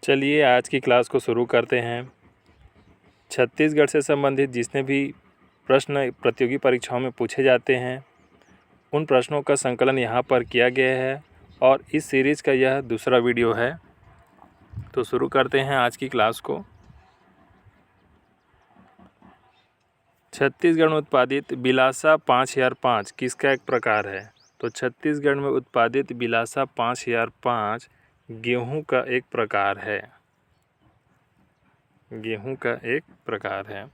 चलिए आज की क्लास को शुरू करते हैं। छत्तीसगढ़ से संबंधित जितने भी प्रश्न प्रतियोगी परीक्षाओं में पूछे जाते हैं उन प्रश्नों का संकलन यहाँ पर किया गया है और इस सीरीज़ का यह दूसरा वीडियो है। तो शुरू करते हैं आज की क्लास को। छत्तीसगढ़ में उत्पादित बिलासा 5005 किसका एक प्रकार है? तो छत्तीसगढ़ में उत्पादित बिलासा 5005 गेहूं का एक प्रकार है। गेहूं का एक प्रकार है।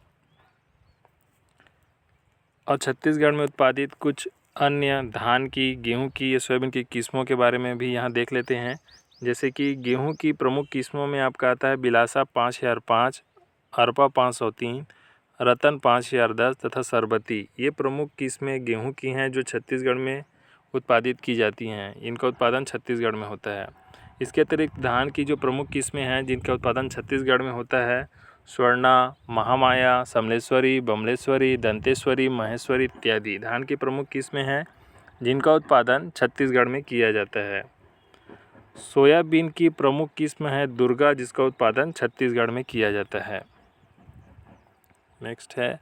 और छत्तीसगढ़ में उत्पादित कुछ अन्य धान की, गेहूं की या सोयाबीन की किस्मों के बारे में भी यहाँ देख लेते हैं। जैसे कि गेहूं की प्रमुख किस्मों में आपका आता है बिलासा 5005, अरपा 503, रतन 5010 तथा सरबती। ये प्रमुख किस्में गेहूं की हैं जो छत्तीसगढ़ में उत्पादित की जाती हैं। इनका उत्पादन छत्तीसगढ़ में होता है। इसके अतिरिक्त धान की जो प्रमुख किस्में हैं जिनका उत्पादन छत्तीसगढ़ में होता है स्वर्णा, महामाया, समलेश्वरी, बमलेश्वरी, दंतेश्वरी, महेश्वरी इत्यादि धान की प्रमुख किस्में हैं जिनका उत्पादन छत्तीसगढ़ में किया जाता है। सोयाबीन की प्रमुख किस्म है दुर्गा जिसका उत्पादन छत्तीसगढ़ में किया जाता है। नेक्स्ट है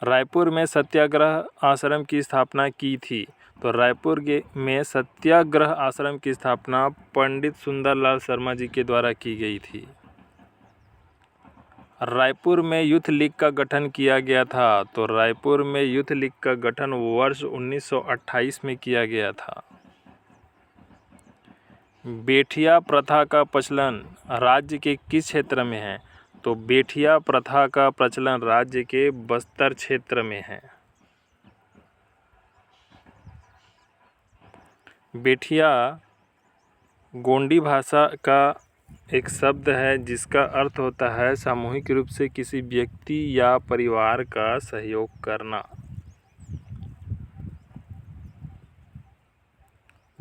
रायपुर में सत्याग्रह आश्रम की स्थापना की थी। तो रायपुर में सत्याग्रह आश्रम की स्थापना पंडित सुंदरलाल शर्मा जी के द्वारा की गई थी। रायपुर में यूथ लीग का गठन किया गया था। तो रायपुर में यूथ लीग का गठन वर्ष 1928 में किया गया था। बेठिया प्रथा का प्रचलन राज्य के किस क्षेत्र में है? तो बेठिया प्रथा का प्रचलन राज्य के बस्तर क्षेत्र में है। बेठिया गोंडी भाषा का एक शब्द है जिसका अर्थ होता है सामूहिक रूप से किसी व्यक्ति या परिवार का सहयोग करना।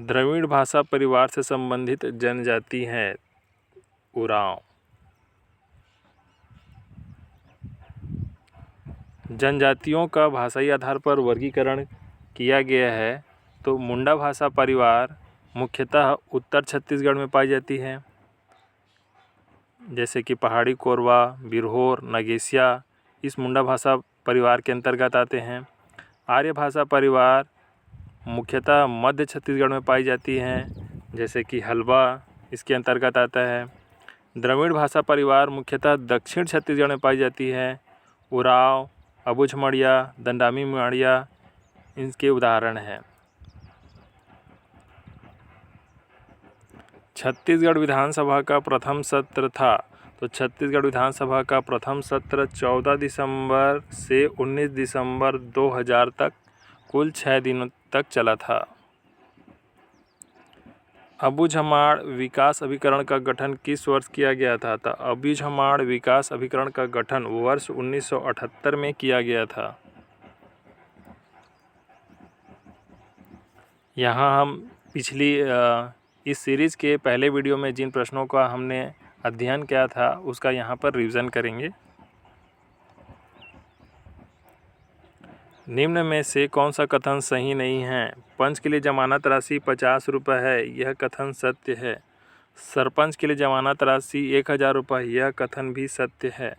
द्रविड़ भाषा परिवार से संबंधित जनजाति है उरांव। जनजातियों का भाषाई आधार पर वर्गीकरण किया गया है। तो मुंडा भाषा परिवार मुख्यतः उत्तर छत्तीसगढ़ में पाई जाती है, जैसे कि पहाड़ी कोरवा, बिरहोर, नगेसिया इस मुंडा भाषा परिवार के अंतर्गत आते हैं। आर्य भाषा परिवार मुख्यतः मध्य छत्तीसगढ़ में पाई जाती हैं, जैसे कि हलवा इसके अंतर्गत आता है। द्रविड़ भाषा परिवार मुख्यतः दक्षिण छत्तीसगढ़ में पाई जाती है। उराव, अबूझमाड़िया, दंडामी माड़िया इनके उदाहरण हैं। छत्तीसगढ़ विधानसभा का प्रथम सत्र था। तो छत्तीसगढ़ विधानसभा का प्रथम सत्र 14 दिसंबर से 19 दिसंबर 2000 तक कुल 6 दिनों तक चला था। अबूझमाड़ विकास अभिकरण का गठन किस वर्ष किया गया था? तो अबूझमाड़ विकास अभिकरण का गठन वर्ष 1978 में किया गया था। यहाँ हम पिछली इस सीरीज़ के पहले वीडियो में जिन प्रश्नों का हमने अध्ययन किया था उसका यहाँ पर रिवीजन करेंगे। निम्न में से कौन सा कथन सही नहीं है? पंच के लिए जमानत राशि 50 रुपये है, यह कथन सत्य है। सरपंच के लिए जमानत राशि 1000 रुपये, यह कथन भी सत्य है।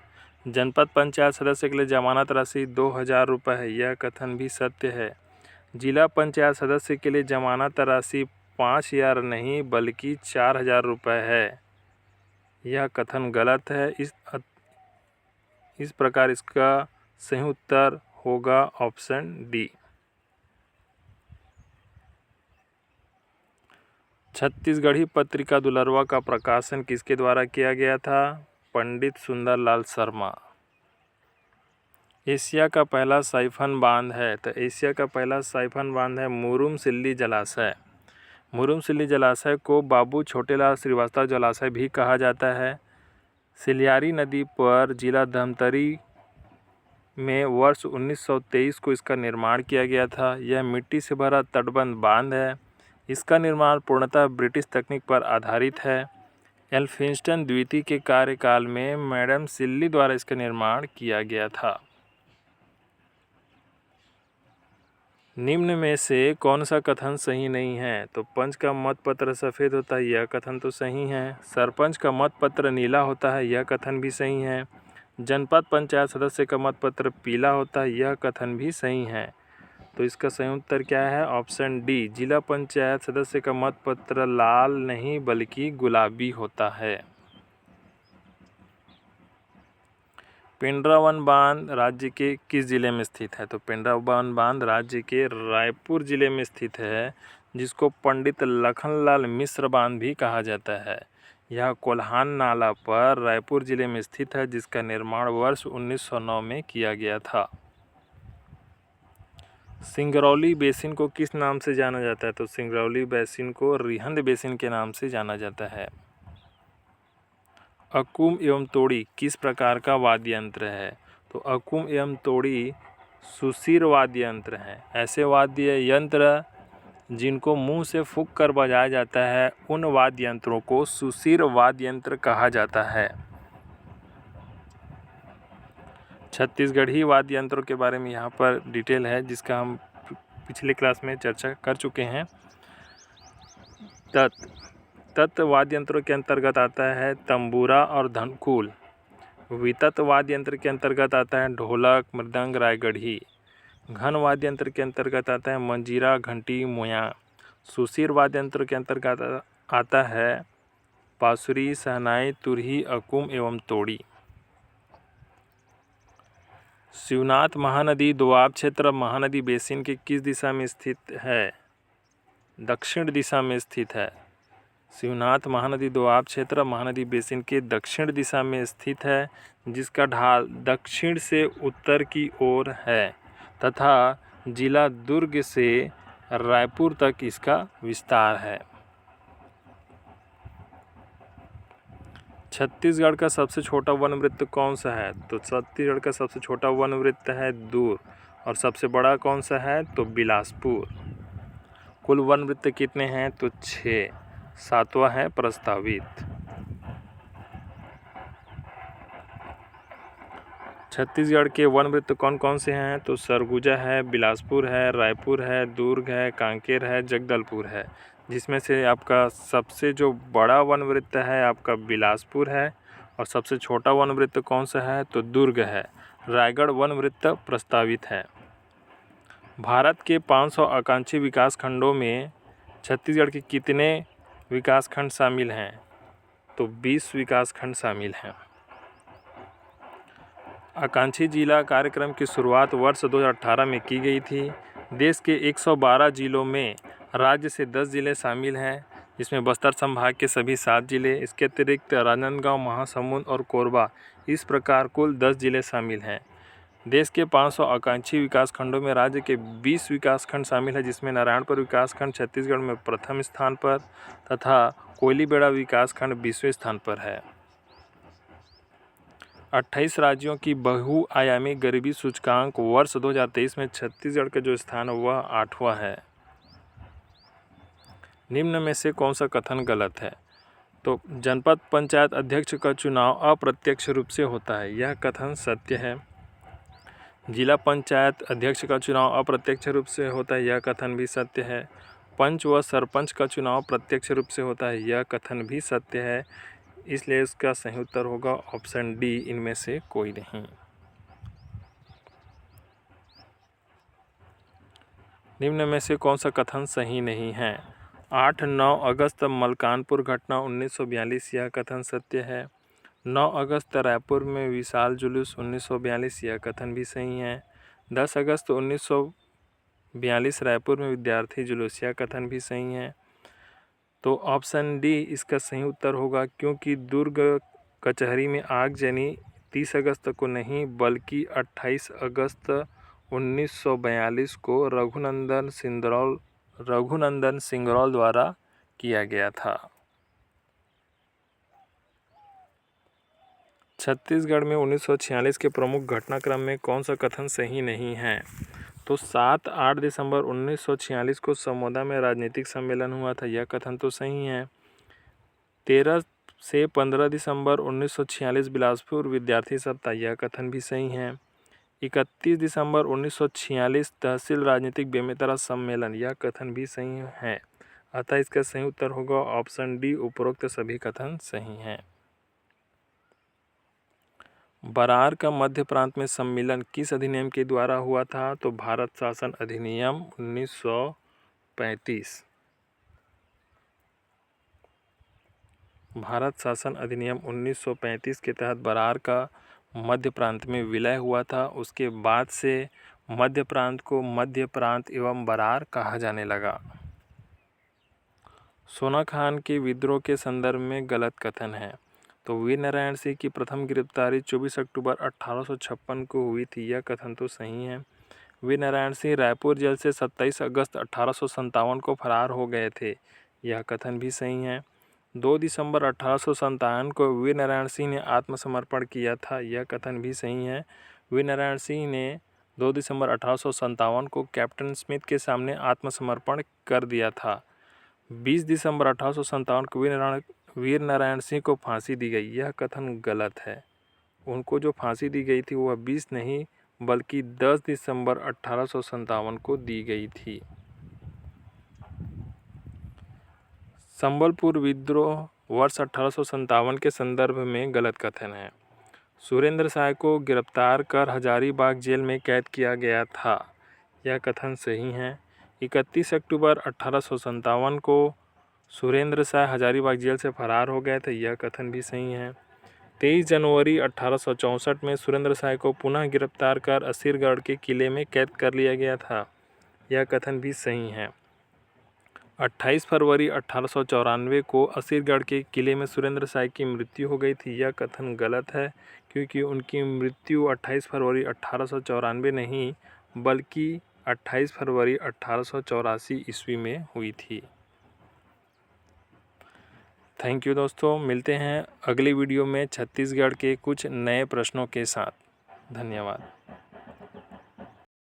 जनपद पंचायत सदस्य के लिए जमानत राशि 2000 रुपये है, यह कथन भी सत्य है। जिला पंचायत सदस्य के लिए जमानत राशि 5000 नहीं बल्कि 4000 रुपये है, यह कथन गलत है। इस प्रकार इसका सही उत्तर होगा ऑप्शन डी। छत्तीसगढ़ी पत्रिका दुलरवा का प्रकाशन किसके द्वारा किया गया था? पंडित सुंदरलाल शर्मा। एशिया का पहला साइफन बांध है। तो एशिया का पहला साइफन बांध है मुरुम-सिल्ली जलाशय। मुरुम-सिल्ली जलाशय को बाबू छोटेलाल श्रीवास्तव जलाशय भी कहा जाता है। सिलियारी नदी पर जिला धमतरी में वर्ष 1923 को इसका निर्माण किया गया था। यह मिट्टी से भरा तटबंध बांध है। इसका निर्माण पूर्णतः ब्रिटिश तकनीक पर आधारित है। एल्फिंस्टन द्वितीय के कार्यकाल में मैडम सिल्ली द्वारा इसका निर्माण किया गया था। निम्न में से कौन सा कथन सही नहीं है? तो पंच का मतपत्र सफ़ेद होता है, यह कथन तो सही है। सरपंच का मतपत्र नीला होता है, यह कथन भी सही है। जनपद पंचायत सदस्य का मतपत्र पीला होता है, यह कथन भी सही है। तो इसका सही उत्तर क्या है? ऑप्शन डी, जिला पंचायत सदस्य का मतपत्र लाल नहीं बल्कि गुलाबी होता है। पेंड्रा वन बांध राज्य के किस जिले में स्थित है? तो पेंड्रा वन बांध राज्य के रायपुर जिले में स्थित है, जिसको पंडित लखनलाल मिश्र बांध भी कहा जाता है। यह कोल्हान नाला पर रायपुर जिले में स्थित है, जिसका निर्माण वर्ष 1909 में किया गया था। सिंगरौली बेसिन को किस नाम से जाना जाता है? तो सिंगरौली बेसिन को रिहंद बेसिन के नाम से जाना जाता है। अकुम एवं तोड़ी किस प्रकार का वाद्य यंत्र है? तो अकुम एवं तोड़ी सुशिर वाद्य यंत्र हैं। ऐसे वाद्य यंत्र जिनको मुंह से फूंक कर बजाया जाता है, उन वाद्य यंत्रों को सुशिर वाद्य यंत्र कहा जाता है। छत्तीसगढ़ी वाद्य यंत्रों के बारे में यहाँ पर डिटेल है, जिसका हम पिछले क्लास में चर्चा कर चुके हैं। तत् वाद्य यंत्रों के अंतर्गत आता है तंबूरा और धनकुल। वितत वाद्य यंत्र के अंतर्गत आता है ढोलक, मृदंग, रायगढ़ी। घन वाद्य यंत्र के अंतर्गत आता है मंजीरा, घंटी, मोया। सुशिर वाद्य यंत्र के अंतर्गत आता है बांसुरी, शहनाई, तुरही, अकुम एवं तोड़ी। शिवनाथ महानदी दोआब क्षेत्र महानदी बेसिन के किस दिशा में स्थित है? दक्षिण दिशा में स्थित है। शिवनाथ महानदी दोआब क्षेत्र महानदी बेसिन के दक्षिण दिशा में स्थित है, जिसका ढाल दक्षिण से उत्तर की ओर है तथा जिला दुर्ग से रायपुर तक इसका विस्तार है। छत्तीसगढ़ का सबसे छोटा वन वृत्त कौन सा है? तो छत्तीसगढ़ का सबसे छोटा वन वृत्त है दूर, और सबसे बड़ा कौन सा है? तो बिलासपुर। कुल वन वृत्त कितने हैं? तो 6, 7वां है प्रस्तावित। छत्तीसगढ़ के वन वृत्त कौन कौन से हैं? तो सरगुजा है, बिलासपुर है, रायपुर है, दुर्ग है, कांकेर है, जगदलपुर है। जिसमें से आपका सबसे जो बड़ा वन वृत्त है आपका बिलासपुर है, और सबसे छोटा वन वृत्त कौन सा है? तो दुर्ग है। रायगढ़ वन वृत्त प्रस्तावित है। भारत के 500 आकांक्षी विकास खंडों में छत्तीसगढ़ के कितने विकासखंड शामिल हैं? तो 20 विकासखंड शामिल हैं। आकांक्षी जिला कार्यक्रम की शुरुआत वर्ष 2018 में की गई थी। देश के 112 जिलों में राज्य से 10 जिले शामिल हैं, जिसमें बस्तर संभाग के सभी 7 जिले, इसके अतिरिक्त राजनांदगांव, महासमुंद और कोरबा, इस प्रकार कुल 10 जिले शामिल हैं। देश के 500 आकांक्षी विकासखंडों में राज्य के 20 विकासखंड शामिल हैं, जिसमें नारायणपुर विकासखंड छत्तीसगढ़ में प्रथम स्थान पर तथा कोयलीबेड़ा विकासखंड 20वें स्थान पर है। 28 राज्यों की बहुआयामी गरीबी सूचकांक वर्ष 2023 में छत्तीसगढ़ का जो स्थान है वह 8वां है। निम्न में से कौन सा कथन गलत है? तो जनपद पंचायत अध्यक्ष का चुनाव अप्रत्यक्ष रूप से होता है, यह कथन सत्य है। जिला पंचायत अध्यक्ष का चुनाव अप्रत्यक्ष रूप से होता है, यह कथन भी सत्य है। पंच व सरपंच का चुनाव प्रत्यक्ष रूप से होता है, यह कथन भी सत्य है। इसलिए इसका सही उत्तर होगा ऑप्शन डी, इनमें से कोई नहीं। निम्न में से कौन सा कथन सही नहीं है? 8-9 अगस्त मलकानपुर घटना 1942, यह कथन सत्य है। 9 अगस्त रायपुर में विशाल जुलूस 1942, यह कथन भी सही है। 10 अगस्त 1942 रायपुर में विद्यार्थी जुलूस, यह कथन भी सही है। तो ऑप्शन डी इसका सही उत्तर होगा, क्योंकि दुर्ग कचहरी में आग जनी 30 अगस्त को नहीं बल्कि 28 अगस्त 1942 को रघुनंदन सिंगरौल द्वारा किया गया था। छत्तीसगढ़ में 1946 के प्रमुख घटनाक्रम में कौन सा कथन सही नहीं है? तो 7-8 दिसंबर 1946 को समोदा में राजनीतिक सम्मेलन हुआ था, यह कथन तो सही है। 13 से 15 दिसंबर 1946 बिलासपुर विद्यार्थी सप्ताह, यह कथन भी सही है। 31 दिसंबर 1946 तहसील राजनीतिक बेमेतरा सम्मेलन, यह कथन भी सही है। अतः इसका सही उत्तर होगा ऑप्शन डी, उपरोक्त सभी कथन सही हैं। बरार का मध्य प्रांत में सम्मिलन किस अधिनियम के द्वारा हुआ था? तो भारत शासन अधिनियम 1935। भारत शासन अधिनियम 1935 के तहत बरार का मध्य प्रांत में विलय हुआ था। उसके बाद से मध्य प्रांत को मध्य प्रांत एवं बरार कहा जाने लगा। सोना खान के विद्रोह के संदर्भ में गलत कथन है। तो वीर नारायण सिंह की प्रथम गिरफ्तारी 24 अक्टूबर 1856 को हुई थी, यह कथन तो सही है। वीर नारायण सिंह रायपुर जेल से 27 अगस्त 1857 को फरार हो गए थे, यह कथन भी सही है। 2 दिसंबर 1857 को वीर नारायण सिंह ने आत्मसमर्पण किया था, यह कथन भी सही है। वीर नारायण सिंह ने 2 दिसंबर 1857 को कैप्टन स्मिथ के सामने आत्मसमर्पण कर दिया था। 20 दिसंबर 1857 को वीर नारायण सिंह को फांसी दी गई, यह कथन गलत है। उनको जो फांसी दी गई थी वह 20 नहीं बल्कि 10 दिसंबर 1857 को दी गई थी। संबलपुर विद्रोह वर्ष 1857 के संदर्भ में गलत कथन है। सुरेंद्र साय को गिरफ्तार कर हजारीबाग जेल में कैद किया गया था, यह कथन सही है। 31 अक्टूबर 1857 को सुरेंद्र साय हजारीबाग जेल से फरार हो गए थे, यह कथन भी सही है। 23 जनवरी 1864 में सुरेंद्र साय को पुनः गिरफ्तार कर असीरगढ़ के किले में कैद कर लिया गया था, यह कथन भी सही है। 28 फरवरी 1894 को असीरगढ़ के किले में सुरेंद्र साय की मृत्यु हो गई थी, यह कथन गलत है क्योंकि उनकी मृत्यु 28 फरवरी 1894 नहीं बल्कि 28 फरवरी 1884 ईस्वी में हुई थी। थैंक यू दोस्तों, मिलते हैं अगली वीडियो में छत्तीसगढ़ के कुछ नए प्रश्नों के साथ। धन्यवाद।